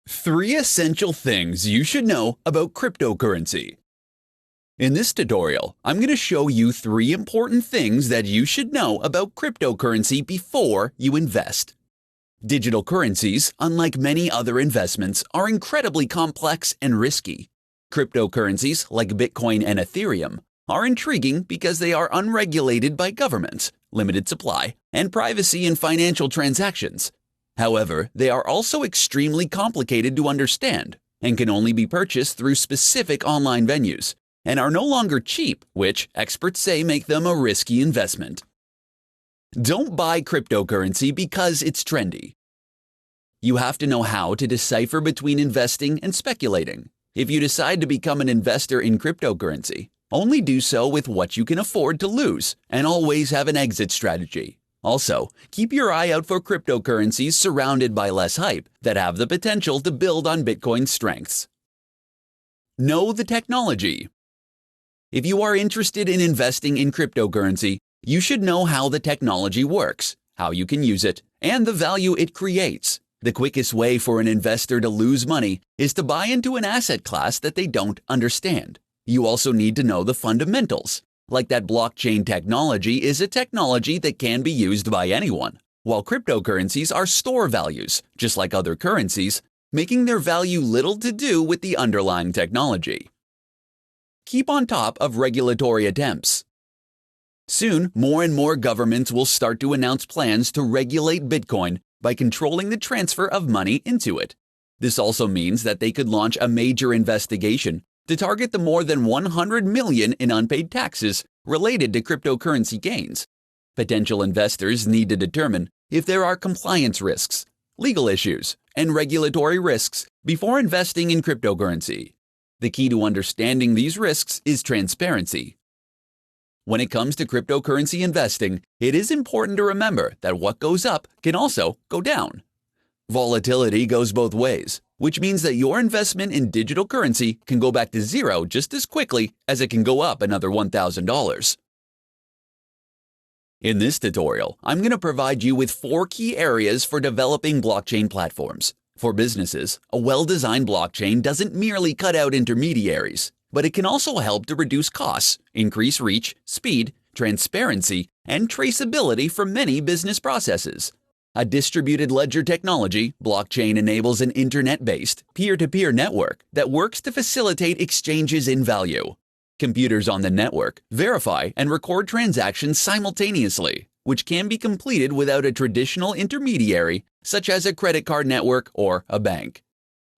Three essential things you should know about cryptocurrency. In this tutorial, I'm going to show you three important things that you should know about cryptocurrency before you invest. Digital currencies, unlike many other investments, are incredibly complex and risky. Cryptocurrencies like Bitcoin and Ethereum are intriguing because they are unregulated by governments, limited supply, and privacy in financial transactions. However, they are also extremely complicated to understand and can only be purchased through specific online venues and are no longer cheap, which experts say make them a risky investment. Don't buy cryptocurrency because it's trendy. You have to know how to decipher between investing and speculating. If you decide to become an investor in cryptocurrency, only do so with what you can afford to lose and always have an exit strategy. Also, keep your eye out for cryptocurrencies surrounded by less hype that have the potential to build on Bitcoin's strengths. Know the technology. If you are interested in investing in cryptocurrency, you should know how the technology works, how you can use it, and the value it creates. The quickest way for an investor to lose money is to buy into an asset class that they don't understand. You also need to know the fundamentals, like that blockchain technology is a technology that can be used by anyone, while cryptocurrencies are store values, just like other currencies, making their value little to do with the underlying technology. Keep on top of regulatory attempts. Soon, more and more governments will start to announce plans to regulate Bitcoin by controlling the transfer of money into it. This also means that they could launch a major investigation to target the more than 100 million in unpaid taxes related to cryptocurrency gains. Potential investors need to determine if there are compliance risks, legal issues, and regulatory risks before investing in cryptocurrency. The key to understanding these risks is transparency. When it comes to cryptocurrency investing, it is important to remember that what goes up can also go down. Volatility goes both ways, which means that your investment in digital currency can go back to zero just as quickly as it can go up another $1,000. In this tutorial, I'm going to provide you with 4 key areas for developing blockchain platforms. For businesses, a well-designed blockchain doesn't merely cut out intermediaries, but it can also help to reduce costs, increase reach, speed, transparency, and traceability for many business processes. A distributed ledger technology, blockchain enables an internet-based, peer-to-peer network that works to facilitate exchanges in value. Computers on the network verify and record transactions simultaneously, which can be completed without a traditional intermediary, such as a credit card network or a bank.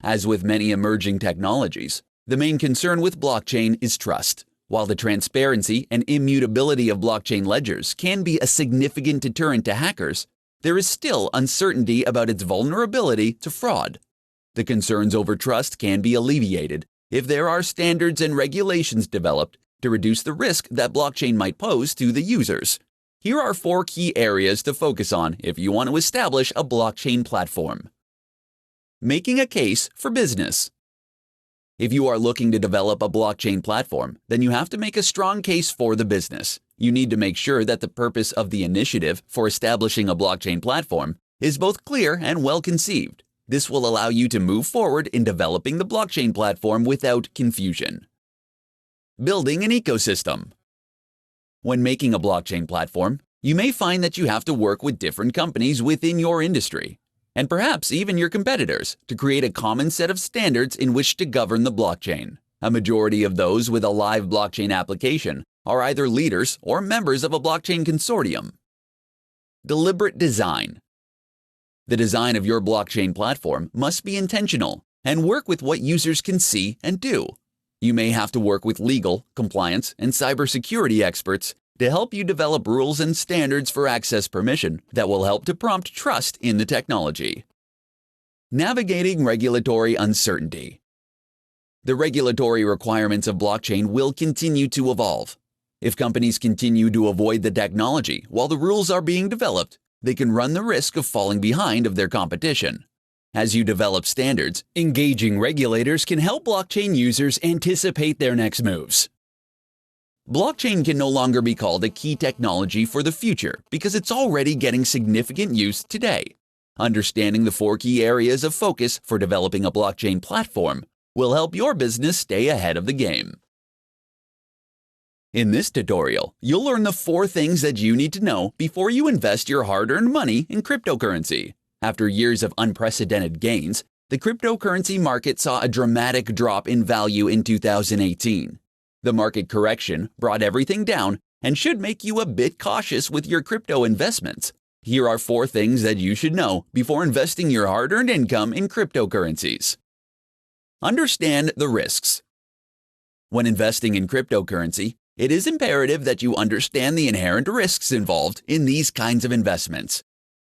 As with many emerging technologies, the main concern with blockchain is trust. While the transparency and immutability of blockchain ledgers can be a significant deterrent to hackers, there is still uncertainty about its vulnerability to fraud. The concerns over trust can be alleviated if there are standards and regulations developed to reduce the risk that blockchain might pose to the users. Here are 4 key areas to focus on if you want to establish a blockchain platform. Making a case for business. If you are looking to develop a blockchain platform, then you have to make a strong case for the business. You need to make sure that the purpose of the initiative for establishing a blockchain platform is both clear and well conceived. This will allow you to move forward in developing the blockchain platform without confusion. Building an ecosystem. When making a blockchain platform, you may find that you have to work with different companies within your industry, and perhaps even your competitors, to create a common set of standards in which to govern the blockchain. A majority of those with a live blockchain application are either leaders or members of a blockchain consortium. Deliberate design. The design of your blockchain platform must be intentional and work with what users can see and do. You may have to work with legal, compliance, and cybersecurity experts to help you develop rules and standards for access permission that will help to prompt trust in the technology. Navigating regulatory uncertainty. The regulatory requirements of blockchain will continue to evolve. If companies continue to avoid the technology while the rules are being developed, they can run the risk of falling behind of their competition. As you develop standards, engaging regulators can help blockchain users anticipate their next moves. Blockchain can no longer be called a key technology for the future because it's already getting significant use today. Understanding the 4 key areas of focus for developing a blockchain platform will help your business stay ahead of the game. In this tutorial, you'll learn the 4 things that you need to know before you invest your hard-earned money in cryptocurrency. After years of unprecedented gains, the cryptocurrency market saw a dramatic drop in value in 2018. The market correction brought everything down and should make you a bit cautious with your crypto investments. Here are 4 things that you should know before investing your hard-earned income in cryptocurrencies. Understand the risks. When investing in cryptocurrency, it is imperative that you understand the inherent risks involved in these kinds of investments.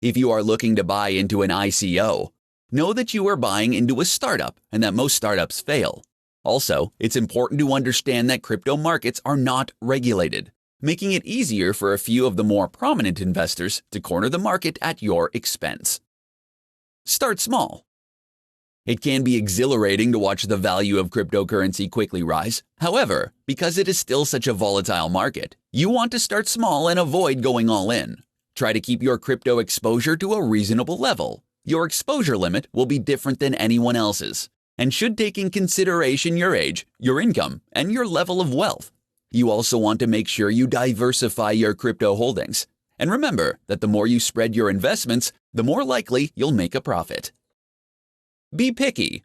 If you are looking to buy into an ICO, know that you are buying into a startup and that most startups fail. Also, it's important to understand that crypto markets are not regulated, making it easier for a few of the more prominent investors to corner the market at your expense. Start small. It can be exhilarating to watch the value of cryptocurrency quickly rise. However, because it is still such a volatile market, you want to start small and avoid going all in. Try to keep your crypto exposure to a reasonable level. Your exposure limit will be different than anyone else's and should take in consideration your age, your income, and your level of wealth. You also want to make sure you diversify your crypto holdings. And remember that the more you spread your investments, the more likely you'll make a profit. Be picky.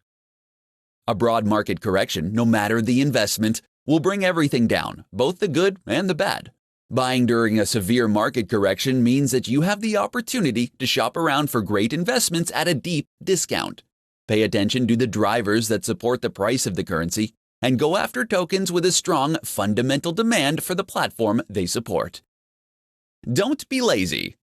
A broad market correction, no matter the investment, will bring everything down, both the good and the bad. Buying during a severe market correction means that you have the opportunity to shop around for great investments at a deep discount. Pay attention to the drivers that support the price of the currency and go after tokens with a strong fundamental demand for the platform they support. Don't be lazy.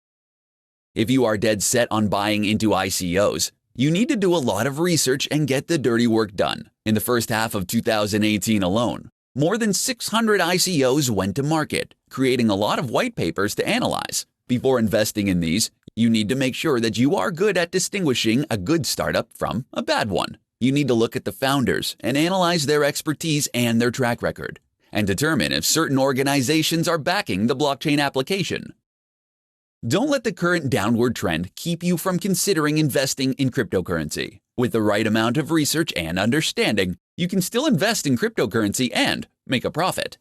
If you are dead set on buying into ICOs, you need to do a lot of research and get the dirty work done. In the first half of 2018 alone, more than 600 ICOs went to market, creating a lot of white papers to analyze. Before investing in these, you need to make sure that you are good at distinguishing a good startup from a bad one. You need to look at the founders and analyze their expertise and their track record, and determine if certain organizations are backing the blockchain application. Don't let the current downward trend keep you from considering investing in cryptocurrency. With the right amount of research and understanding, you can still invest in cryptocurrency and make a profit.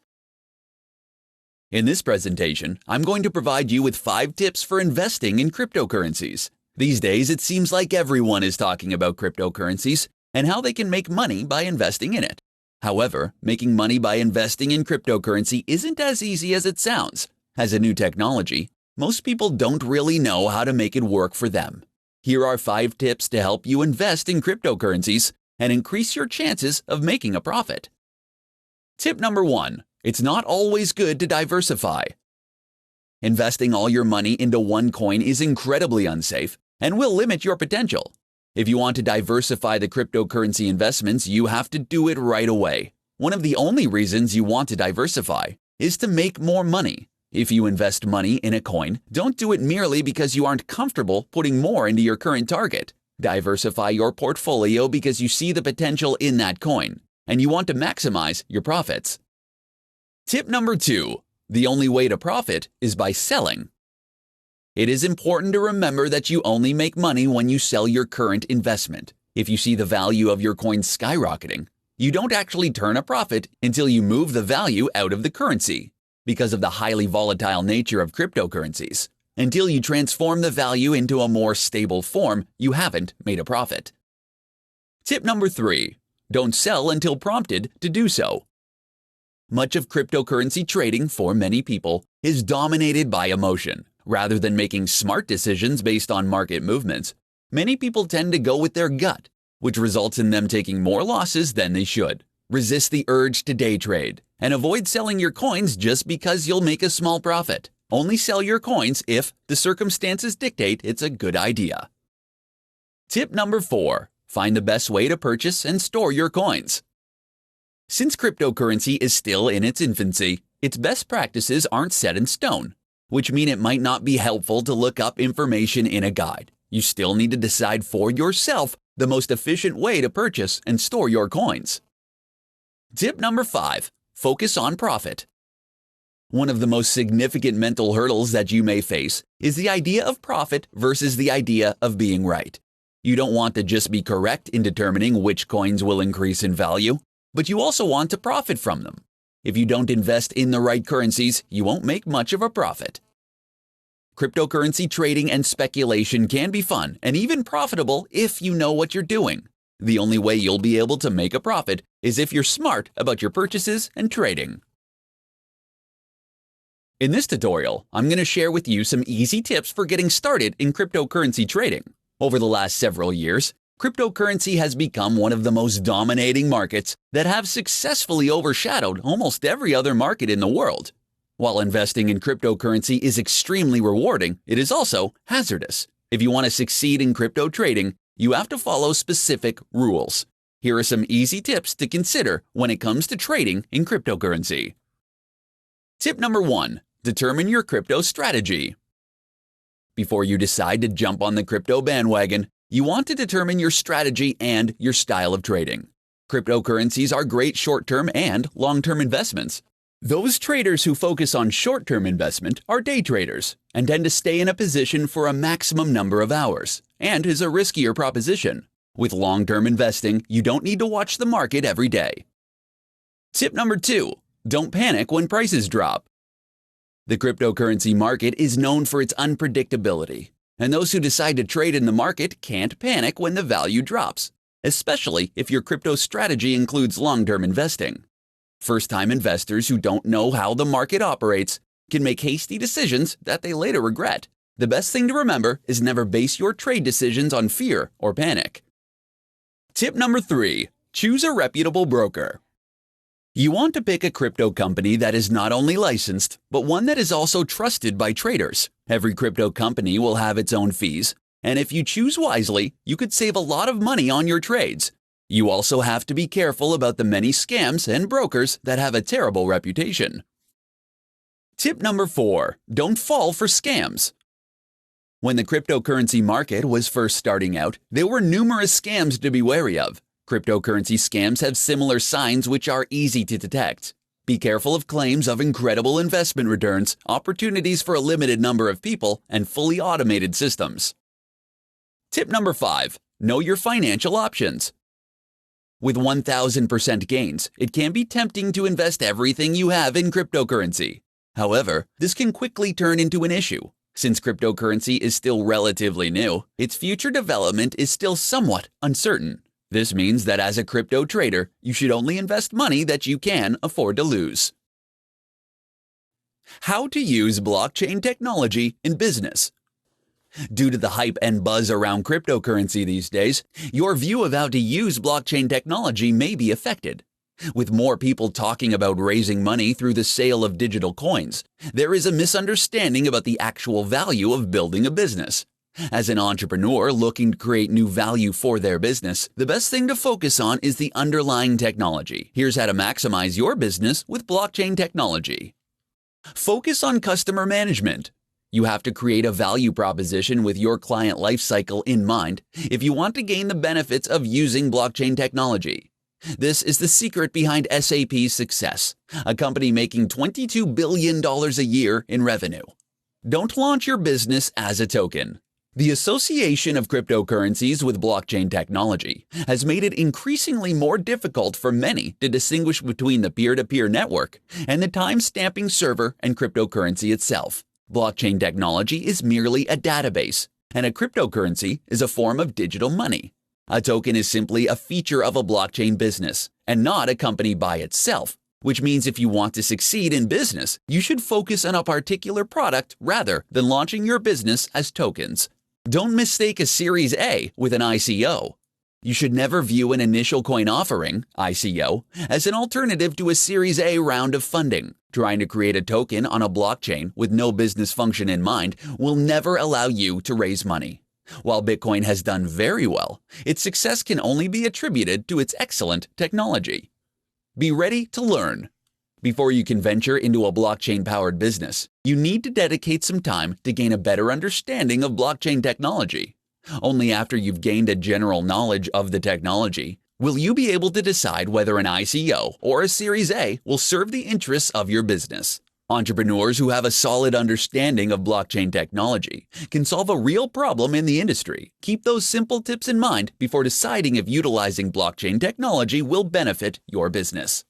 In this presentation, I'm going to provide you with 5 tips for investing in cryptocurrencies. These days, it seems like everyone is talking about cryptocurrencies and how they can make money by investing in it. However, making money by investing in cryptocurrency isn't as easy as it sounds. As a new technology, most people don't really know how to make it work for them. Here are 5 tips to help you invest in cryptocurrencies and increase your chances of making a profit. Tip number 1. It's not always good to diversify. Investing all your money into one coin is incredibly unsafe and will limit your potential. If you want to diversify the cryptocurrency investments, you have to do it right away. One of the only reasons you want to diversify is to make more money. If you invest money in a coin, don't do it merely because you aren't comfortable putting more into your current target. Diversify your portfolio because you see the potential in that coin and you want to maximize your profits. Tip number 2. The only way to profit is by selling. It is important to remember that you only make money when you sell your current investment. If you see the value of your coin skyrocketing, you don't actually turn a profit until you move the value out of the currency. Because of the highly volatile nature of cryptocurrencies, until you transform the value into a more stable form, you haven't made a profit. Tip number 3. Don't sell until prompted to do so. Much of cryptocurrency trading for many people is dominated by emotion. Rather than making smart decisions based on market movements, many people tend to go with their gut, which results in them taking more losses than they should. Resist the urge to day trade and avoid selling your coins just because you'll make a small profit. Only sell your coins if the circumstances dictate it's a good idea. Tip number 4. Find the best way to purchase and store your coins. Since cryptocurrency is still in its infancy, its best practices aren't set in stone, which mean it might not be helpful to look up information in a guide. You still need to decide for yourself the most efficient way to purchase and store your coins. Tip number 5. Focus on profit. One of the most significant mental hurdles that you may face is the idea of profit versus the idea of being right. You don't want to just be correct in determining which coins will increase in value, but you also want to profit from them. If you don't invest in the right currencies, you won't make much of a profit. Cryptocurrency trading and speculation can be fun and even profitable if you know what you're doing. The only way you'll be able to make a profit is if you're smart about your purchases and trading. In this tutorial, I'm going to share with you some easy tips for getting started in cryptocurrency trading. Over the last several years, cryptocurrency has become one of the most dominating markets that have successfully overshadowed almost every other market in the world. While investing in cryptocurrency is extremely rewarding, it is also hazardous. If you want to succeed in crypto trading, you have to follow specific rules. Here are some easy tips to consider when it comes to trading in cryptocurrency. Tip number 1. Determine your crypto strategy. Before you decide to jump on the crypto bandwagon, you want to determine your strategy and your style of trading. Cryptocurrencies are great short-term and long-term investments. Those traders who focus on short-term investment are day traders and tend to stay in a position for a maximum number of hours, and is a riskier proposition. With long-term investing, you don't need to watch the market every day. Tip number 2. Don't panic when prices drop. The cryptocurrency market is known for its unpredictability, and those who decide to trade in the market can't panic when the value drops, especially if your crypto strategy includes long-term investing. First-time investors who don't know how the market operates can make hasty decisions that they later regret. The best thing to remember is never base your trade decisions on fear or panic. Tip number 3. Choose a reputable broker. You want to pick a crypto company that is not only licensed, but one that is also trusted by traders. Every crypto company will have its own fees, and if you choose wisely, you could save a lot of money on your trades. You also have to be careful about the many scams and brokers that have a terrible reputation. Tip number 4. Don't fall for scams. When the cryptocurrency market was first starting out, there were numerous scams to be wary of. Cryptocurrency scams have similar signs which are easy to detect. Be careful of claims of incredible investment returns, opportunities for a limited number of people, and fully automated systems. Tip number 5. Know your financial options. With 1,000% gains, it can be tempting to invest everything you have in cryptocurrency. However, this can quickly turn into an issue. Since cryptocurrency is still relatively new, its future development is still somewhat uncertain. This means that as a crypto trader, you should only invest money that you can afford to lose. How to use blockchain technology in business. Due to the hype and buzz around cryptocurrency these days, your view of how to use blockchain technology may be affected. With more people talking about raising money through the sale of digital coins, there is a misunderstanding about the actual value of building a business. As an entrepreneur looking to create new value for their business, the best thing to focus on is the underlying technology. Here's how to maximize your business with blockchain technology. Focus on customer management. You have to create a value proposition with your client lifecycle in mind if you want to gain the benefits of using blockchain technology. This is the secret behind SAP's success, a company making $22 billion a year in revenue. Don't launch your business as a token. The association of cryptocurrencies with blockchain technology has made it increasingly more difficult for many to distinguish between the peer-to-peer network and the time-stamping server and cryptocurrency itself. Blockchain technology is merely a database, and a cryptocurrency is a form of digital money. A token is simply a feature of a blockchain business, and not a company by itself, which means if you want to succeed in business, you should focus on a particular product rather than launching your business as tokens. Don't mistake a Series A with an ICO. You should never view an initial coin offering, ICO, as an alternative to a Series A round of funding. Trying to create a token on a blockchain with no business function in mind will never allow you to raise money. While Bitcoin has done very well, its success can only be attributed to its excellent technology. Be ready to learn. Before you can venture into a blockchain-powered business, you need to dedicate some time to gain a better understanding of blockchain technology. Only after you've gained a general knowledge of the technology will you be able to decide whether an ICO or a Series A will serve the interests of your business. Entrepreneurs who have a solid understanding of blockchain technology can solve a real problem in the industry. Keep those simple tips in mind before deciding if utilizing blockchain technology will benefit your business.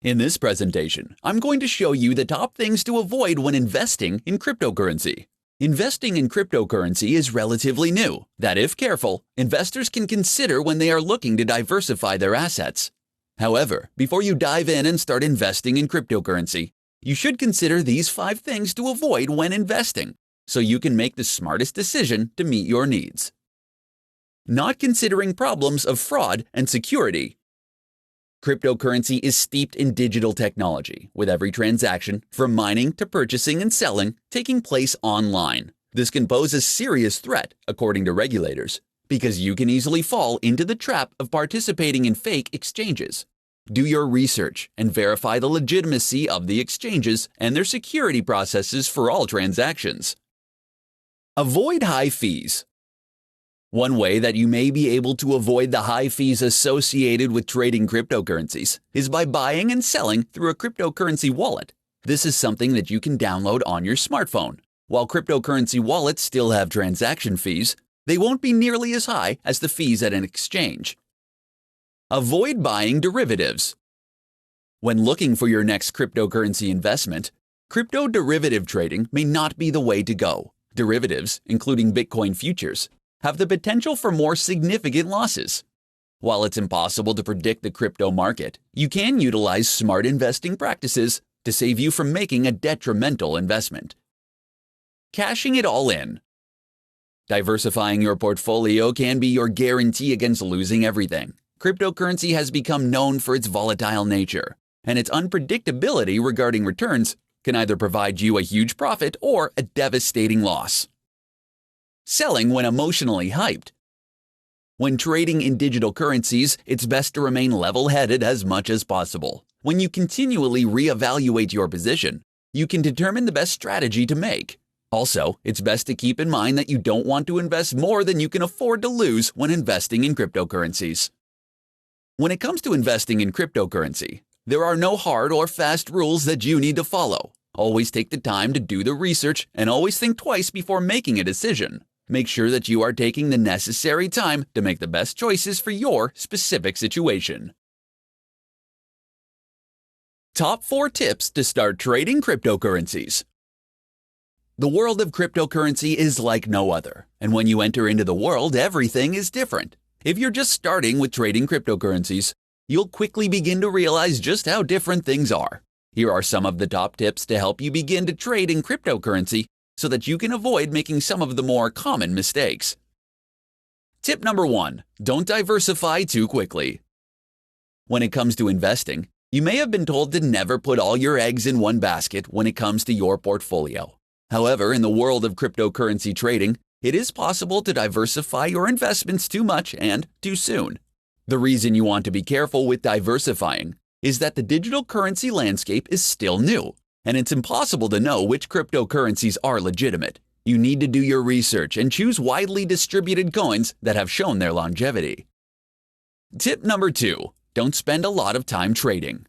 In this presentation, I'm going to show you the top things to avoid when investing in cryptocurrency. Investing in cryptocurrency is relatively new that, if careful, investors can consider when they are looking to diversify their assets. However, before you dive in and start investing in cryptocurrency, you should consider these 5 things to avoid when investing, so you can make the smartest decision to meet your needs. Not considering problems of fraud and security. Cryptocurrency is steeped in digital technology, with every transaction, from mining to purchasing and selling, taking place online. This can pose a serious threat, according to regulators, because you can easily fall into the trap of participating in fake exchanges. Do your research and verify the legitimacy of the exchanges and their security processes for all transactions. Avoid high fees. One way that you may be able to avoid the high fees associated with trading cryptocurrencies is by buying and selling through a cryptocurrency wallet. This is something that you can download on your smartphone. While cryptocurrency wallets still have transaction fees, they won't be nearly as high as the fees at an exchange. Avoid buying derivatives. When looking for your next cryptocurrency investment, crypto derivative trading may not be the way to go. Derivatives, including Bitcoin futures, have the potential for more significant losses. While it's impossible to predict the crypto market, you can utilize smart investing practices to save you from making a detrimental investment. Cashing it all in. Diversifying your portfolio can be your guarantee against losing everything. Cryptocurrency has become known for its volatile nature, and its unpredictability regarding returns can either provide you a huge profit or a devastating loss. Selling when emotionally hyped. When trading in digital currencies, it's best to remain level-headed as much as possible. When you continually reevaluate your position, you can determine the best strategy to make. Also, it's best to keep in mind that you don't want to invest more than you can afford to lose when investing in cryptocurrencies. When it comes to investing in cryptocurrency, there are no hard or fast rules that you need to follow. Always take the time to do the research and always think twice before making a decision. Make sure that you are taking the necessary time to make the best choices for your specific situation. Top 4 tips to start trading cryptocurrencies. The world of cryptocurrency is like no other, and when you enter into the world, everything is different. If you're just starting with trading cryptocurrencies, you'll quickly begin to realize just how different things are. Here are some of the top tips to help you begin to trade in cryptocurrency so that you can avoid making some of the more common mistakes. Tip number 1. Don't diversify too quickly. When it comes to investing, you may have been told to never put all your eggs in one basket when it comes to your portfolio. However, in the world of cryptocurrency trading, it is possible to diversify your investments too much and too soon. The reason you want to be careful with diversifying is that the digital currency landscape is still new, and it's impossible to know which cryptocurrencies are legitimate. You need to do your research and choose widely distributed coins that have shown their longevity. Tip number 2. Don't spend a lot of time trading.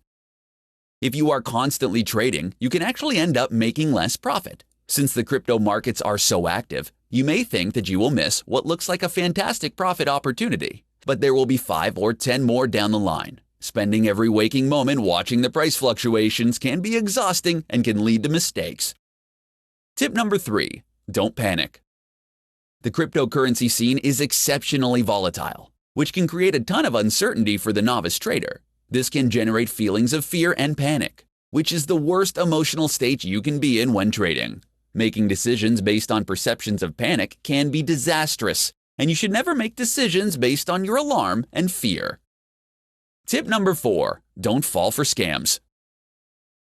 If you are constantly trading, you can actually end up making less profit. Since the crypto markets are so active, you may think that you will miss what looks like a fantastic profit opportunity, but there will be 5 or 10 more down the line. Spending every waking moment watching the price fluctuations can be exhausting and can lead to mistakes. Tip number 3. Don't panic. The cryptocurrency scene is exceptionally volatile, which can create a ton of uncertainty for the novice trader. This can generate feelings of fear and panic, which is the worst emotional state you can be in when trading. Making decisions based on perceptions of panic can be disastrous, and you should never make decisions based on your alarm and fear. Tip number 4. Don't fall for scams.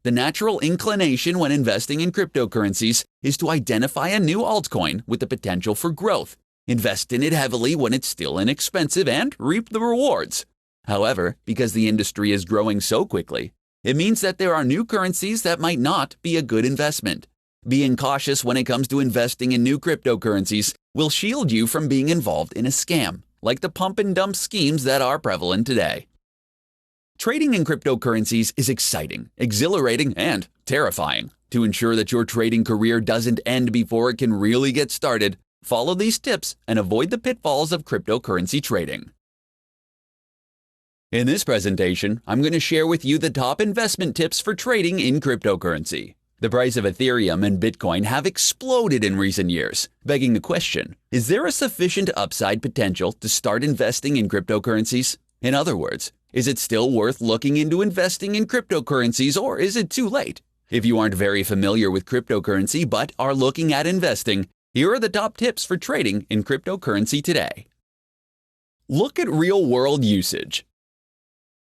The natural inclination when investing in cryptocurrencies is to identify a new altcoin with the potential for growth, invest in it heavily when it's still inexpensive, and reap the rewards. However, because the industry is growing so quickly, it means that there are new currencies that might not be a good investment. Being cautious when it comes to investing in new cryptocurrencies will shield you from being involved in a scam, like the pump and dump schemes that are prevalent today. Trading in cryptocurrencies is exciting, exhilarating, and terrifying. To ensure that your trading career doesn't end before it can really get started, follow these tips and avoid the pitfalls of cryptocurrency trading. In this presentation, I'm going to share with you the top investment tips for trading in cryptocurrency. The price of Ethereum and Bitcoin have exploded in recent years, begging the question, is there a sufficient upside potential to start investing in cryptocurrencies? In other words, is it still worth looking into investing in cryptocurrencies, or is it too late? If you aren't very familiar with cryptocurrency but are looking at investing, here are the top tips for trading in cryptocurrency today. Look at real-world usage.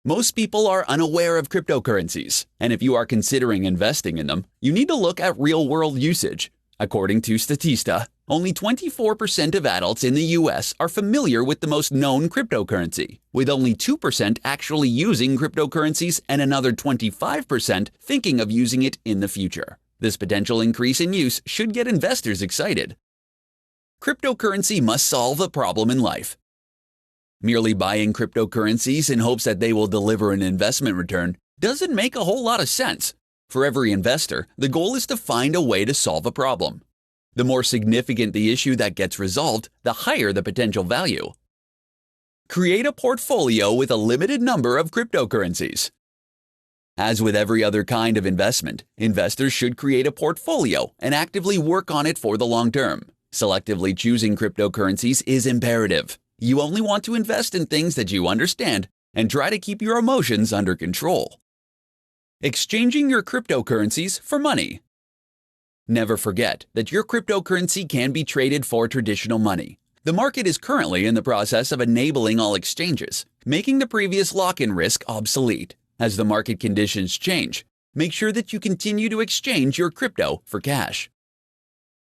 Most people are unaware of cryptocurrencies, and if you are considering investing in them, you need to look at real-world usage. According to Statista, only 24% of adults in the US are familiar with the most known cryptocurrency, with only 2% actually using cryptocurrencies and another 25% thinking of using it in the future. This potential increase in use should get investors excited. Cryptocurrency must solve a problem in life. Merely buying cryptocurrencies in hopes that they will deliver an investment return doesn't make a whole lot of sense. For every investor, the goal is to find a way to solve a problem. The more significant the issue that gets resolved, the higher the potential value. Create a portfolio with a limited number of cryptocurrencies. As with every other kind of investment, investors should create a portfolio and actively work on it for the long term. Selectively choosing cryptocurrencies is imperative. You only want to invest in things that you understand and try to keep your emotions under control. Exchanging your cryptocurrencies for money. Never forget that your cryptocurrency can be traded for traditional money. The market is currently in the process of enabling all exchanges, making the previous lock-in risk obsolete. As the market conditions change, make sure that you continue to exchange your crypto for cash.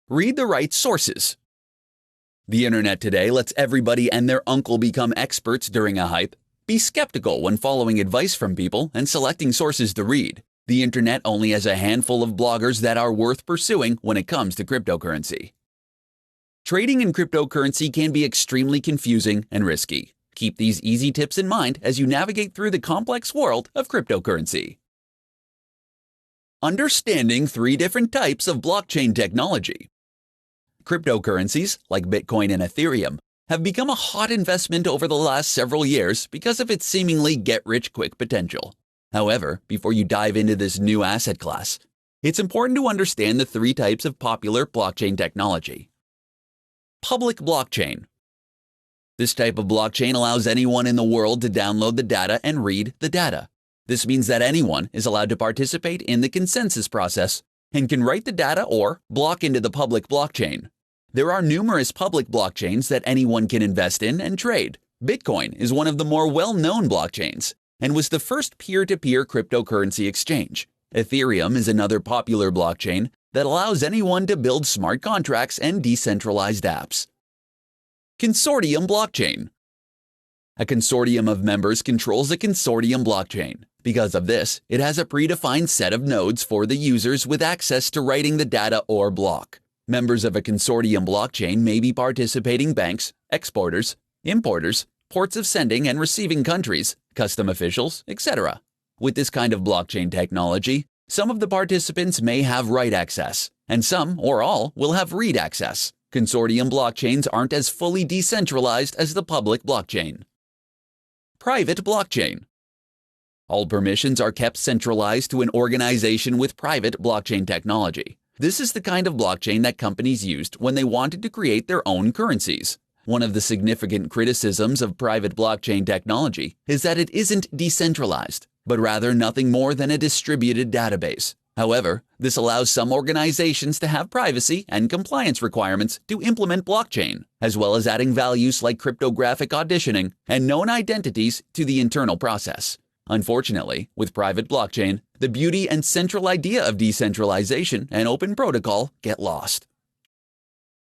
Read the right sources. The internet today lets everybody and their uncle become experts during a hype. Be skeptical when following advice from people and selecting sources to read. The internet only has a handful of bloggers that are worth pursuing when it comes to cryptocurrency. Trading in cryptocurrency can be extremely confusing and risky. Keep these easy tips in mind as you navigate through the complex world of cryptocurrency. Understanding 3 different types of blockchain technology. Cryptocurrencies, like Bitcoin and Ethereum, have become a hot investment over the last several years because of its seemingly get-rich-quick potential. However, before you dive into this new asset class, it's important to understand the 3 types of popular blockchain technology. Public blockchain. This type of blockchain allows anyone in the world to download the data and read the data. This means that anyone is allowed to participate in the consensus process and can write the data or block into the public blockchain. There are numerous public blockchains that anyone can invest in and trade. Bitcoin is one of the more well-known blockchains and was the first peer-to-peer cryptocurrency exchange. Ethereum is another popular blockchain that allows anyone to build smart contracts and decentralized apps. Consortium blockchain. A consortium of members controls a consortium blockchain. Because of this, it has a predefined set of nodes for the users with access to writing the data or block. Members of a consortium blockchain may be participating banks, exporters, importers, ports of sending and receiving countries, custom officials, etc. With this kind of blockchain technology, some of the participants may have write access, and some or all will have read access. Consortium blockchains aren't as fully decentralized as the public blockchain. Private blockchain. All permissions are kept centralized to an organization with private blockchain technology. This is the kind of blockchain that companies used when they wanted to create their own currencies. One of the significant criticisms of private blockchain technology is that it isn't decentralized, but rather nothing more than a distributed database. However, this allows some organizations to have privacy and compliance requirements to implement blockchain, as well as adding values like cryptographic auditioning and known identities to the internal process. Unfortunately, with private blockchain, the beauty and central idea of decentralization and open protocol get lost.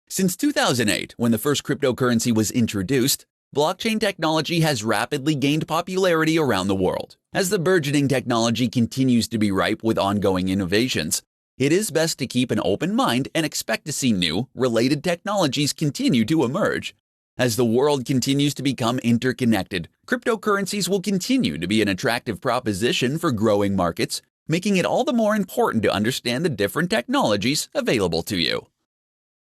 Since 2008, when the first cryptocurrency was introduced, blockchain technology has rapidly gained popularity around the world. As the burgeoning technology continues to be ripe with ongoing innovations, it is best to keep an open mind and expect to see new, related technologies continue to emerge. As the world continues to become interconnected, cryptocurrencies will continue to be an attractive proposition for growing markets, making it all the more important to understand the different technologies available to you.